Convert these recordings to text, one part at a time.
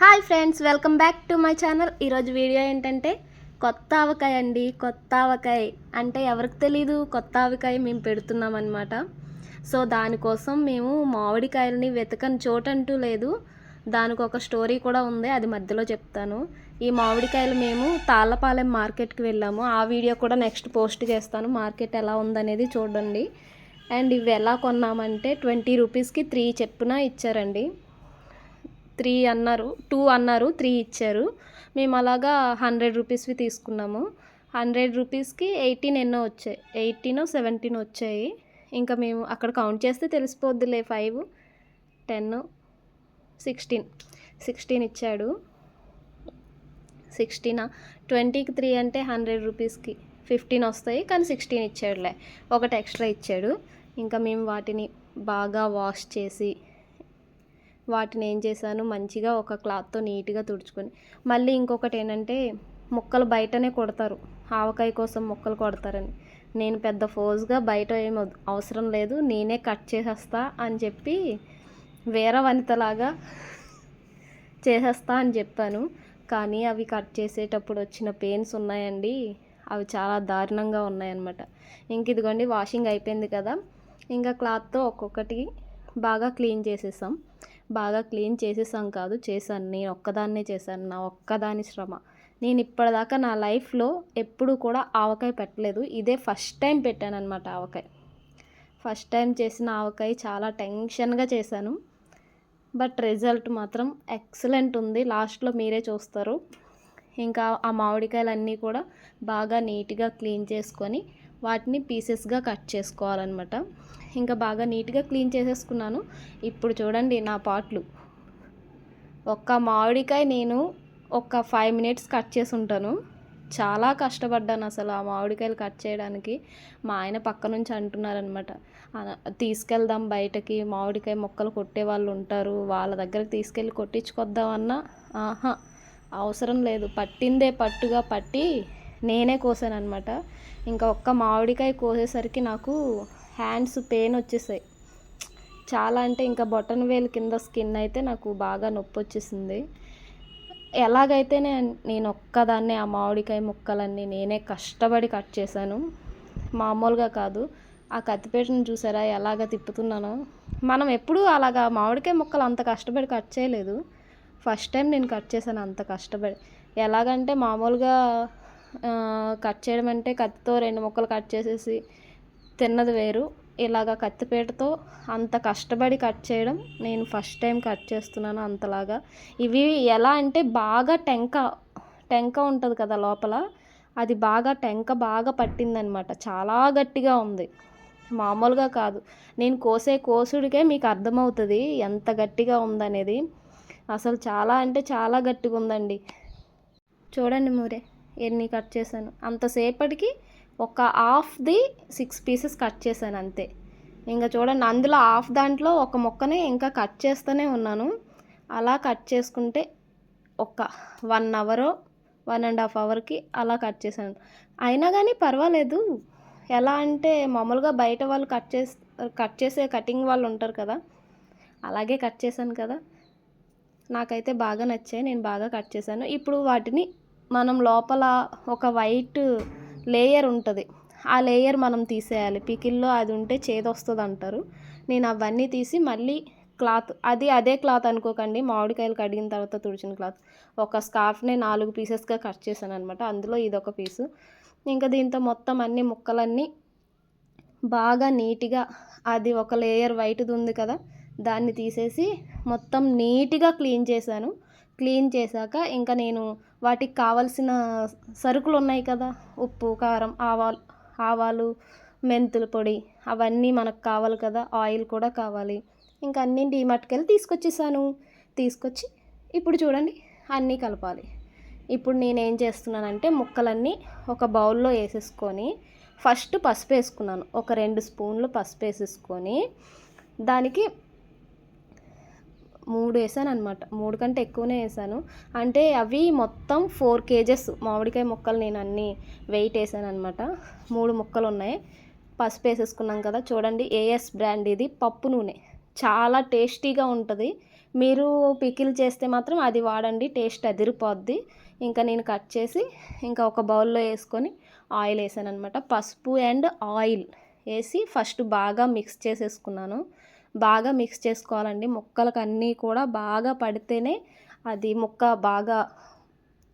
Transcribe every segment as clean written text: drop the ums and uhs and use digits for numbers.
Hi friends, welcome back to my channel. ఈరోజు video ఏంటంటే కొత్త ఆవకాయ అండి. కొత్త ఆవకాయ అంటే ఎవరికి తెలీదు, కొత్త ఆవకాయ మేము పెడుతున్నాం అనమాట. సో దానికోసం మేము మామిడికాయలని వెతకని చోటంటూ లేదు. దానికి ఒక స్టోరీ కూడా ఉంది, అది మధ్యలో చెప్తాను. ఈ మామిడికాయలు మేము తాళ్ళపాలెం మార్కెట్కి వెళ్ళాము. ఆ వీడియో కూడా నెక్స్ట్ పోస్ట్ చేస్తాను. మార్కెట్ ఎలా ఉందనేది చూడండి. అండ్ ఇవి ఎలా కొన్నామంటే 20 రూపీస్కి 3 చెప్పున ఇచ్చారండి. 3 అన్నారు, 2 అన్నారు, 3 ఇచ్చారు. మేము అలాగా 100 రూపీస్వి తీసుకున్నాము. 100 రూపీస్కి 18 ఎన్నో వచ్చాయి, 18 17 వచ్చాయి. ఇంకా మేము అక్కడ కౌంట్ చేస్తే తెలిసిపోద్దిలే. 5 10 16 ఇచ్చాడు. 16 20కి 3 అంటే 100 రూపీస్కి 15 వస్తాయి, కానీ 16 ఇచ్చాడులే, ఒకటి ఎక్స్ట్రా ఇచ్చాడు. ఇంకా మేము వాటిని బాగా వాష్ చేసి వాటిని ఏం చేశాను, మంచిగా ఒక క్లాత్తో నీట్గా తుడుచుకొని, మళ్ళీ ఇంకొకటి ఏంటంటే ముక్కలు బయటనే కొడతారు, ఆవకాయ కోసం ముక్కలు కొడతారని. నేను పెద్ద ఫోర్స్గా బయట ఏం అవసరం లేదు, నేనే కట్ చేసేస్తా అని చెప్పి వీర వనితలాగా చేసేస్తా అని చెప్పాను. కానీ అవి కట్ చేసేటప్పుడు వచ్చిన పెయిన్స్ ఉన్నాయండి, అవి చాలా దారుణంగా ఉన్నాయన్నమాట. ఇంక ఇదిగోండి వాషింగ్ అయిపోయింది కదా, ఇంకా క్లాత్తో ఒక్కొక్కటి బాగా క్లీన్ చేసేసాం. బాగా క్లీన్ చేసేసాం కాదు, చేశాను, నేను ఒక్కదాన్నే చేశాను, నా ఒక్కదాని శ్రమ. నేను ఇప్పటిదాకా నా లైఫ్లో ఎప్పుడు కూడా ఆవకాయ పెట్టలేదు, ఇదే ఫస్ట్ టైం పెట్టాను అనమాట ఆవకాయ. ఫస్ట్ టైం చేసిన ఆవకాయ చాలా టెన్షన్గా చేశాను, బట్ రిజల్ట్ మాత్రం ఎక్సలెంట్ ఉంది. లాస్ట్లో మీరే చూస్తారు. ఇంకా ఆ మామిడికాయలన్నీ కూడా బాగా నీట్గా క్లీన్ చేసుకొని వాటిని పీసెస్గా కట్ చేసుకోవాలన్నమాట. ఇంకా బాగా నీట్గా క్లీన్ చేసేసుకున్నాను. ఇప్పుడు చూడండి నా పాట్లు. ఒక్క మామిడికాయ నేను ఒక 5 మినిట్స్ కట్ చేసి ఉంటాను. చాలా కష్టపడ్డాను అసలు ఆ మామిడికాయలు కట్ చేయడానికి. మా ఆయన పక్క నుంచి అంటున్నారనమాట, తీసుకెళ్దాం బయటకి, మామిడికాయ మొక్కలు కొట్టే వాళ్ళు ఉంటారు, వాళ్ళ దగ్గరకు తీసుకెళ్ళి కొట్టించుకొద్దామన్నా ఆహా అవసరం లేదు, పట్టిందే పట్టుగా పట్టి నేనే కోసాను అనమాట. ఇంకా ఒక్క మామిడికాయ కోసేసరికి నాకు హ్యాండ్స్ పెయిన్ వచ్చేసాయి చాలా. అంటే ఇంకా బొటన్ వేలు కింద స్కిన్ అయితే నాకు బాగా నొప్పి వచ్చేసింది. ఎలాగైతే నేను ఒక్కదాన్నే ఆ మామిడికాయ ముక్కలన్నీ నేనే కష్టపడి కట్ చేశాను, మామూలుగా కాదు. ఆ కత్తిపేటను చూసారా ఎలాగ తిప్పుతున్నానో. మనం ఎప్పుడూ అలాగా మామిడికాయ ముక్కలు అంత కష్టపడి కట్ చేయలేదు, ఫస్ట్ టైం నేను కట్ చేశాను అంత కష్టపడి. ఎలాగంటే మామూలుగా కట్ చేయడం అంటే కత్తితో 2 ముక్కలు కట్ చేసేసి తిన్నది వేరు, ఇలాగ కత్తిపేటతో అంత కష్టపడి కట్ చేయడం నేను ఫస్ట్ టైం కట్ చేస్తున్నాను అంతలాగా. ఇవి ఎలా అంటే బాగా టెంక ఉంటుంది కదా లోపల, అది బాగా టెంక బాగా పట్టిందనమాట, చాలా గట్టిగా ఉంది, మామూలుగా కాదు. నేను కోసుడికే మీకు అర్థమవుతుంది ఎంత గట్టిగా ఉందనేది. అసలు చాలా అంటే చాలా గట్టిగా ఉందండి. చూడండి మీరే ఎన్ని కట్ చేశాను. అంతసేపటికి ఒక హాఫ్ది 6 పీసెస్ కట్ చేశాను అంతే. ఇంకా చూడండి అందులో హాఫ్ దాంట్లో ఒక ముక్కనే ఇంకా కట్ చేస్తూనే ఉన్నాను. అలా కట్ చేసుకుంటే ఒక 1 అవర్ 1.5 అవర్కి అలా కట్ చేశాను. అయినా కానీ పర్వాలేదు. ఎలా అంటే మామూలుగా బయట వాళ్ళు కట్ చేసే కటింగ్ వాళ్ళు ఉంటారు కదా, అలాగే కట్ చేశాను కదా. నాకైతే బాగా నచ్చాయి, నేను బాగా కట్ చేశాను. ఇప్పుడు వాటిని మనం లోపల ఒక వైట్ లేయర్ ఉంటుంది, ఆ లేయర్ మనం తీసేయాలి. పికిల్లో అది ఉంటే చేదొస్తుంది అంటారు. నేను అవన్నీ తీసి మళ్ళీ క్లాత్, అదే క్లాత్ అనుకోకండి, మామిడికాయలు కడిగిన తర్వాత తుడిచిన క్లాత్. ఒక స్కార్ఫ్ని 4 పీసెస్గా కట్ చేశాను అనమాట, అందులో ఇదొక పీసు. ఇంకా దీంతో మొత్తం అన్ని ముక్కలన్నీ బాగా నీట్గా, అది ఒక లేయర్ వైట్ది ఉంది కదా, దాన్ని తీసేసి మొత్తం నీట్గా క్లీన్ చేశాను. క్లీన్ చేశాక ఇంకా నేను వాటికి కావాల్సిన సరుకులు ఉన్నాయి కదా, ఉప్పు, కారం, ఆవాలు, మెంతుల పొడి, అవన్నీ మనకు కావాలి కదా, ఆయిల్ కూడా కావాలి. ఇంకా అన్నీ డీమార్ట్కి వెళ్ళి తీసుకొచ్చి ఇప్పుడు చూడండి అన్నీ కలపాలి. ఇప్పుడు నేనేం చేస్తున్నానంటే ముక్కలన్నీ ఒక బౌల్లో వేసేసుకొని ఫస్ట్ పసుపు వేసుకున్నాను, ఒక 2 స్పూన్లు పసుపు వేసేసుకొని దానికి 3 వేసాను అనమాట, 3 కంటే ఎక్కువనే వేసాను. అంటే అవి మొత్తం 4 kgs మామిడికాయ ముక్కలు నేను అన్నీ వెయిట్ వేసాను అనమాట. 3 ముక్కలు ఉన్నాయి. పసుపు వేసేసుకున్నాం కదా, చూడండి ఏఎస్ బ్రాండ్ ఇది పప్పు నూనె, చాలా టేస్టీగా ఉంటుంది. మీరు పికిల్ చేస్తే మాత్రం అది వాడండి, టేస్ట్ అదిరిపోద్ది. ఇంకా నేను కట్ చేసి ఇంకా ఒక బౌల్లో వేసుకొని ఆయిల్ వేసాను అనమాట. పసుపు అండ్ ఆయిల్ వేసి ఫస్ట్ బాగా మిక్స్ చేసేసుకున్నాను. బాగా మిక్స్ చేసుకోవాలండి, ముక్కలకు అన్నీ కూడా బాగా పడితేనే అది ముక్క బాగా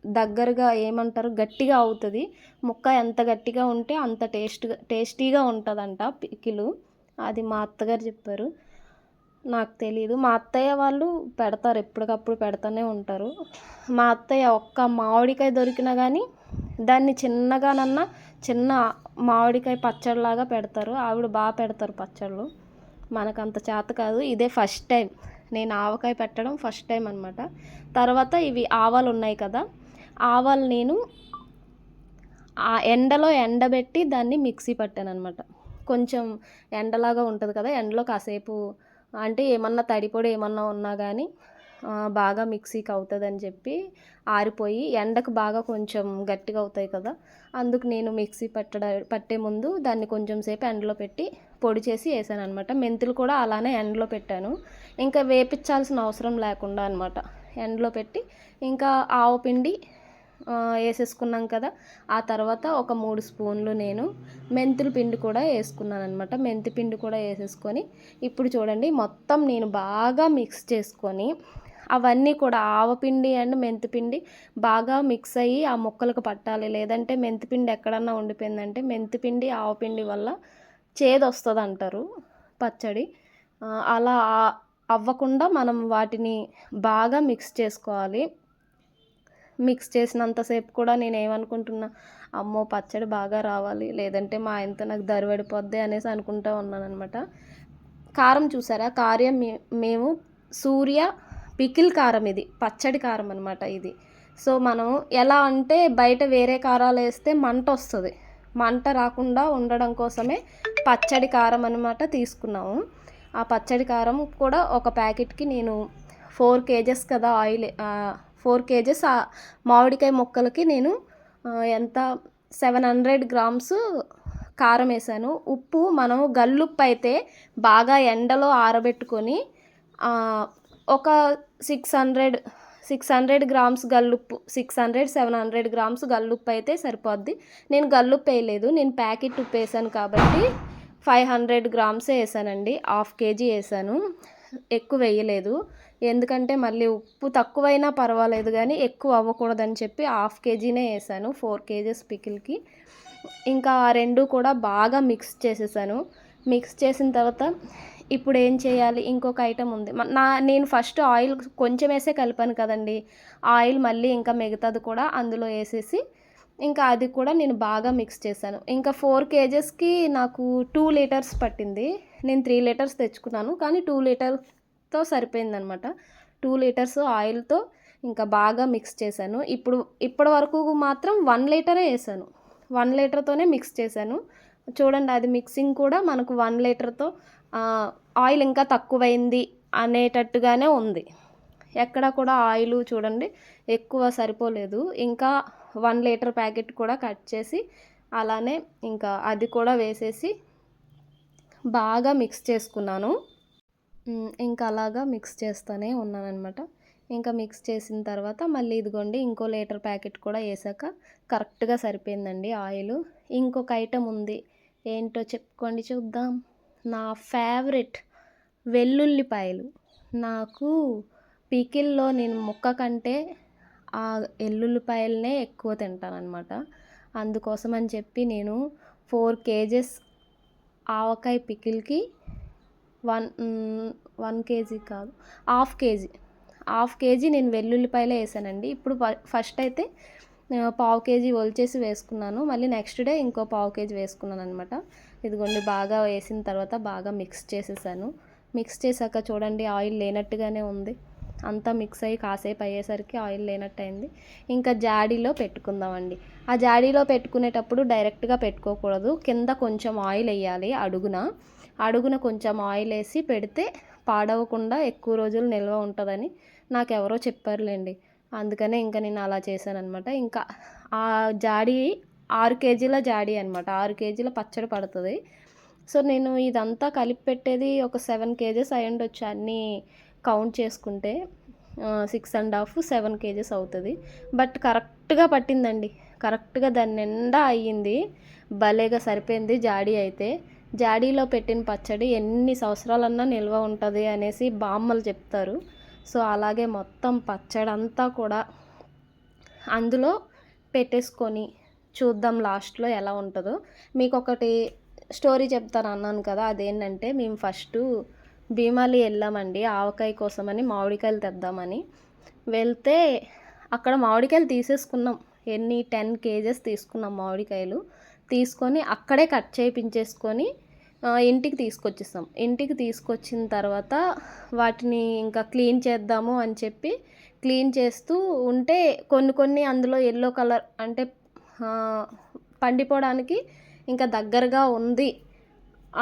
దగ్గరగా ఏమంటారు గట్టిగా అవుతుంది. ముక్క ఎంత గట్టిగా ఉంటే అంత టేస్టీగా ఉంటుందంట పికిలు. అది మా అత్తగారు చెప్పారు, నాకు తెలీదు. మా అత్తయ్య వాళ్ళు పెడతారు, ఎప్పటికప్పుడు పెడతానే ఉంటారు. మా అత్తయ్య ఒక్క మామిడికాయ దొరికినా కానీ దాన్ని చిన్నగానన్నా చిన్న మామిడికాయ పచ్చడిలాగా పెడతారు. ఆవిడ బాగా పెడతారు పచ్చళ్ళు, మనకంత చేత కాదు. ఇదే ఫస్ట్ టైం నేను ఆవకాయ పెట్టడం, ఫస్ట్ టైం అనమాట. తర్వాత ఇవి ఆవాలు ఉన్నాయి కదా, ఆవాలు నేను ఆ ఎండలో ఎండబెట్టి దాన్ని మిక్సీ పట్టాను అనమాట. కొంచెం ఎండలాగా ఉంటుంది కదా, ఎండలో కాసేపు అంటే ఏమన్నా తడిపొడి ఏమన్నా ఉన్నా కానీ బాగా మిక్సీకి అవుతుందని చెప్పి ఆరిపోయి ఎండకు బాగా కొంచెం గట్టిగా అవుతాయి కదా, అందుకు నేను మిక్సీ పట్టే ముందు దాన్ని కొంచెం సేపు ఎండలో పెట్టి పొడి చేసి వేసాను అనమాట. మెంతులు కూడా అలానే ఎండలో పెట్టాను, ఇంకా వేపించాల్సిన అవసరం లేకుండా అనమాట. ఎండలో పెట్టి ఇంకా ఆవపిండి వేసేసుకున్నాం కదా, ఆ తర్వాత ఒక 3 స్పూన్లు నేను మెంతుల పిండి కూడా వేసుకున్నాను అనమాట. మెంతి పిండి కూడా వేసేసుకొని ఇప్పుడు చూడండి మొత్తం నేను బాగా మిక్స్ చేసుకొని అవన్నీ కూడా ఆవపిండి అండ్ మెంతిపిండి బాగా మిక్స్ అయ్యి ఆ ముక్కలకు పట్టాలి. లేదంటే మెంతిపిండి ఎక్కడన్నా ఉండిపోయిందంటే మెంతిపిండి ఆవపిండి వల్ల చేదు వస్తుంది అంటారు పచ్చడి. అలా అవ్వకుండా మనం వాటిని బాగా మిక్స్ చేసుకోవాలి. మిక్స్ చేసినంతసేపు కూడా నేను ఏమనుకుంటున్నా, అమ్మో పచ్చడి బాగా రావాలి, లేదంటే మా ఆయనతో నాకు దరిపడిపోద్ది అనేసి అనుకుంటూ ఉన్నాను అనమాట. కారం చూసారా, కారం మేము సూర్య పికిల్ కారం, ఇది పచ్చడి కారం అనమాట ఇది. సో మనం ఎలా అంటే బయట వేరే కారాలు వేస్తే మంట వస్తుంది, మంట రాకుండా ఉండడం కోసమే పచ్చడి కారం అనమాట తీసుకున్నాము. ఆ పచ్చడి కారం కూడా ఒక ప్యాకెట్కి నేను 4 kgs కదా ఆయిల్, 4 kgs మామిడికాయ ముక్కలకి నేను ఎంత 700 grams కారం వేసాను. ఉప్పు మనం గల్లుప్పు అయితే బాగా ఎండలో ఆరబెట్టుకొని ఒక 600 grams గల్లుప్పు, 600-700 grams గల్లుప్పు అయితే సరిపోద్ది. నేను గల్లుప్పు వేయలేదు, నేను ప్యాకెట్ ఉప్పు వేసాను కాబట్టి 500 grams వేసానండి. 1/2 kg వేసాను, ఎక్కువ వేయలేదు. ఎందుకంటే మళ్ళీ ఉప్పు తక్కువైనా పర్వాలేదు కానీ ఎక్కువ అవ్వకూడదని చెప్పి 1/2 kgనే వేసాను 4 kgs పికిల్కి. ఇంకా ఆ రెండు కూడా బాగా మిక్స్ చేసేసాను. మిక్స్ చేసిన తర్వాత ఇప్పుడు ఏం చేయాలి, ఇంకొక ఐటెం ఉంది. నేను ఫస్ట్ ఆయిల్ కొంచెం వేసే కలిపాను కదండి, ఆయిల్ మళ్ళీ ఇంకా మిగతాది కూడా అందులో వేసేసి ఇంకా అది కూడా నేను బాగా మిక్స్ చేశాను. ఇంకా 4 kgsకి నాకు 2 liters పట్టింది. నేను 3 liters తెచ్చుకున్నాను కానీ 2 లీటర్తో సరిపోయిందనమాట. 2 liters ఆయిల్తో ఇంకా బాగా మిక్స్ చేశాను. ఇప్పటి వరకు మాత్రం 1 లీటరే వేసాను, 1 లీటర్తోనే మిక్స్ చేశాను. చూడండి అది మిక్సింగ్ కూడా మనకు 1 లీటర్తో ఆయిల్ ఇంకా తక్కువైంది అనేటట్టుగానే ఉంది. ఎక్కడ కూడా ఆయిల్ చూడండి ఎక్కువ సరిపోలేదు. ఇంకా 1 లీటర్ ప్యాకెట్ కూడా కట్ చేసి అలానే ఇంకా అది కూడా వేసేసి బాగా మిక్స్ చేసుకున్నాను. ఇంకా అలాగా మిక్స్ చేస్తూనే ఉన్నానన్నమాట. ఇంకా మిక్స్ చేసిన తర్వాత మళ్ళీ ఇదిగోండి ఇంకో లీటర్ ప్యాకెట్ కూడా వేసాక కరెక్ట్గా సరిపోయిందండి ఆయిల్. ఇంకొక ఐటెం ఉంది, ఏంటో చెప్పుకోండి చూద్దాం. నా ఫేవరెట్ వెల్లుల్లిపాయలు. నాకు పికిల్లో నేను ముక్క కంటే ఆ వెల్లుల్లిపాయలనే ఎక్కువ తింటానన్నమాట. అందుకోసం అని చెప్పి నేను 4 kgs ఆవకాయ పికిల్కి 1 kg కాదు 1/2 kg నేను వెల్లుల్లిపాయలే వేసానండి. ఇప్పుడు ఫస్ట్ అయితే 1/2 kg ఒలిచేసి వేసుకున్నాను, మళ్ళీ నెక్స్ట్ డే ఇంకో 1/2 kg వేసుకున్నాను అనమాట. ఇదిగోండి బాగా వేసిన తర్వాత బాగా మిక్స్ చేసేసాను. మిక్స్ చేశాక చూడండి ఆయిల్ లేనట్టుగానే ఉంది, అంతా మిక్స్ అయ్యి కాసేపు అయ్యేసరికి ఆయిల్ లేనట్టు అయింది. ఇంకా జాడీలో పెట్టుకుందామండి. ఆ జాడీలో పెట్టుకునేటప్పుడు డైరెక్ట్గా పెట్టుకోకూడదు, కింద కొంచెం ఆయిల్ వేయాలి, అడుగున కొంచెం ఆయిల్ వేసి పెడితే పాడవకుండా ఎక్కువ రోజులు నిల్వ ఉంటుందని నాకు ఎవరో చెప్పారులేండి. అందుకనే ఇంకా నేను అలా చేశాను అనమాట. ఇంకా ఆ జాడీ 6 kgల జాడీ అనమాట, 6 kgల పచ్చడి పడుతుంది. సో నేను ఇదంతా కలిపి పెట్టేది ఒక 7 kgs అయి ఉండొచ్చు, అన్నీ కౌంట్ చేసుకుంటే 6.5 7 కేజెస్ అవుతుంది. బట్ కరెక్ట్గా పట్టిందండి, కరెక్ట్గా దాని నిండా అయ్యింది. భలేగా సరిపోయింది జాడీ అయితే. జాడీలో పెట్టిన పచ్చడి ఎన్ని సంవత్సరాలన్నా నిల్వ ఉంటుంది అనేసి బామ్మలు చెప్తారు. సో అలాగే మొత్తం పచ్చడి అంతా కూడా అందులో పెట్టేసుకొని చూద్దాం లాస్ట్లో ఎలా ఉంటుందో. మీకు ఒకటి స్టోరీ చెప్తాను అన్నాను కదా, అదేంటంటే మేము ఫస్ట్ భీమాలి వెళ్ళామండి ఆవకాయ కోసమని, మామిడికాయలు తెద్దామని వెళ్తే అక్కడ మామిడికాయలు తీసేసుకున్నాం. 10 కేజెస్ తీసుకున్నాం మామిడికాయలు. తీసుకొని అక్కడే కట్ చేయించేసుకొని ఇంటికి తీసుకొచ్చేస్తాం. ఇంటికి తీసుకొచ్చిన తర్వాత వాటిని ఇంకా క్లీన్ చేద్దాము అని చెప్పి క్లీన్ చేస్తూ ఉంటే కొన్ని అందులో ఎల్లో కలర్ అంటే పండిపోవడానికి ఇంకా దగ్గరగా ఉంది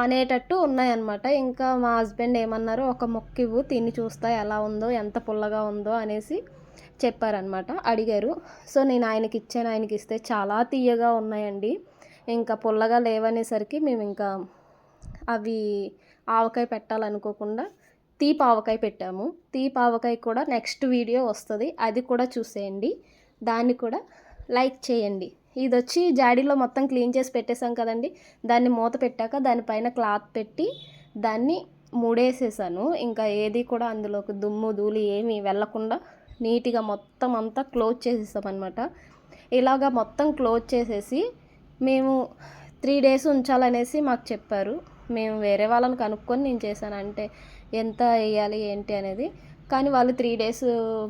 అనేటట్టు ఉన్నాయన్నమాట. ఇంకా మా హస్బెండ్ ఏమన్నారు, ఒక మొక్క ఇవ్వు తిని చూస్తా ఎలా ఉందో, ఎంత పుల్లగా ఉందో అనేసి చెప్పారనమాట, అడిగారు. సో నేను ఆయనకి ఇచ్చాను. ఆయనకి ఇస్తే చాలా తీయగా ఉన్నాయండి. ఇంకా పుల్లగా లేవనేసరికి మేము ఇంకా అవి ఆవకాయ పెట్టాలనుకోకుండా తీపి ఆవకాయ పెట్టాము. తీపి ఆవకాయ కూడా నెక్స్ట్ వీడియో వస్తుంది, అది కూడా చూసేయండి, దాన్ని కూడా లైక్ చేయండి. ఇది వచ్చి జాడీలో మొత్తం క్లీన్ చేసి పెట్టేసాం కదండి, దాన్ని మూత పెట్టాక దానిపైన క్లాత్ పెట్టి దాన్ని మూడేసేసాను. ఇంకా ఏది కూడా అందులోకి దుమ్ము ధూళి ఏమీ వెళ్ళకుండా నీట్గా మొత్తం అంతా క్లోజ్ చేసేసామన్నమాట. ఇలాగా మొత్తం క్లోజ్ చేసేసి మేము 3 days ఉంచాలనేసి మాకు చెప్పారు. మేము వేరే వాళ్ళని కనుక్కొని నేను చేశాను, అంటే ఎంత వేయాలి ఏంటి అనేది. కానీ వాళ్ళు 3 days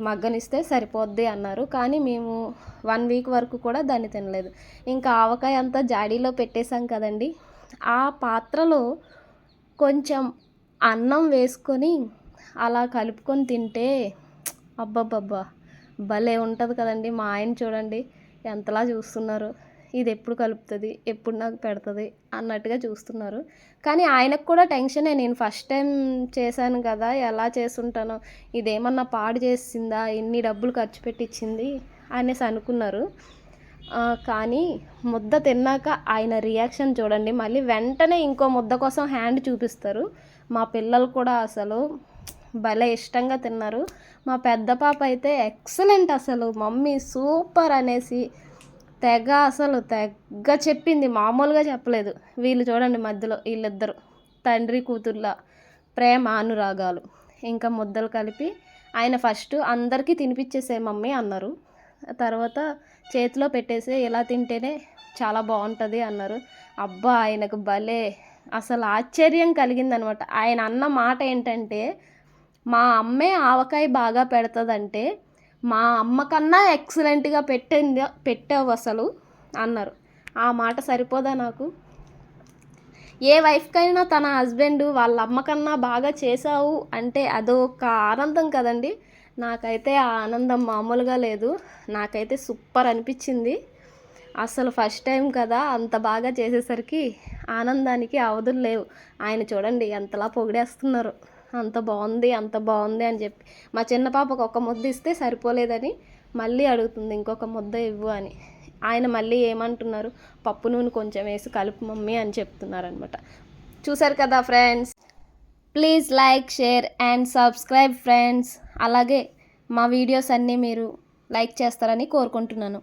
మగ్గనిస్తే సరిపోద్ది అన్నారు. కానీ మేము 1 week వరకు కూడా దాన్ని తినలేదు. ఇంకా ఆవకాయ అంతా జాడీలో పెట్టేశాం కదండి, ఆ పాత్రలో కొంచెం అన్నం వేసుకొని అలా కలుపుకొని తింటే అబ్బబ్బబ్బా భలే ఉంటుంది కదండి. మా ఆయన చూడండి ఎంతలా చూస్తున్నారు, ఇది ఎప్పుడు కలుపుతుంది, ఎప్పుడు నాకు పెడుతుంది అన్నట్టుగా చూస్తున్నారు. కానీ ఆయనకు కూడా టెన్షనే, నేను ఫస్ట్ టైం చేశాను కదా, ఎలా చేసుంటానో, ఇదేమన్నా పాడు చేసిందా, ఇన్ని డబ్బులు ఖర్చు పెట్టించింది అనేసి అనుకున్నారు. కానీ ముద్ద తిన్నాక ఆయన రియాక్షన్ చూడండి, మళ్ళీ వెంటనే ఇంకో ముద్ద కోసం హ్యాండ్ చూపిస్తారు. మా పిల్లలు కూడా అసలు భలే ఇష్టంగా తిన్నారు. మా పెద్ద పాప అయితే ఎక్సలెంట్, అసలు మమ్మీ సూపర్ అనేసి తెగ చెప్పింది, మామూలుగా చెప్పలేదు. వీళ్ళు చూడండి మధ్యలో వీళ్ళిద్దరు తండ్రి కూతుర్ల ప్రేమ అనురాగాలు. ఇంకా ముద్దలు కలిపి ఆయన ఫస్ట్ అందరికీ తినిపించేసే మమ్మీ అన్నారు. తర్వాత చేతిలో పెట్టేసి ఇలా తింటేనే చాలా బాగుంటుంది అన్నారు. అబ్బా ఆయనకు భలే అసలు ఆశ్చర్యం కలిగిందనమాట. ఆయన అన్న మాట ఏంటంటే, మా అమ్మే ఆవకాయ బాగా పెడుతుందంటే మా అమ్మ కన్నా ఎక్సలెంట్గా పెట్టావు అసలు అన్నారు. ఆ మాట సరిపోదా నాకు? ఏ వైఫ్కైనా తన హస్బెండ్ వాళ్ళ అమ్మ కన్నా బాగా చేసావు అంటే అదొక ఆనందం కదండి. నాకైతే ఆ ఆనందం మామూలుగా లేదు. నాకైతే సూపర్ అనిపించింది. అసలు ఫస్ట్ టైం కదా, అంత బాగా చేసేసరికి ఆనందానికి అవధులు లేవు. ఆయన చూడండి ఎంతలా పొగిడేస్తున్నారు, అంత బాగుంది అని చెప్పి. మా చిన్న పాపకు ఒక ముద్ద ఇస్తే సరిపోలేదని మళ్ళీ అడుగుతుంది, ఇంకొక ముద్ద ఇవ్వు అని. ఆయన మళ్ళీ ఏమంటున్నారు, పప్పు నూనె కొంచెం వేసి కలుపు మమ్మీ అని చెప్తున్నారనమాట. చూసారు కదా friends, please like, share and subscribe friends. అలాగే మా వీడియోస్ అన్నీ మీరు లైక్ చేస్తారని కోరుకుంటున్నాను.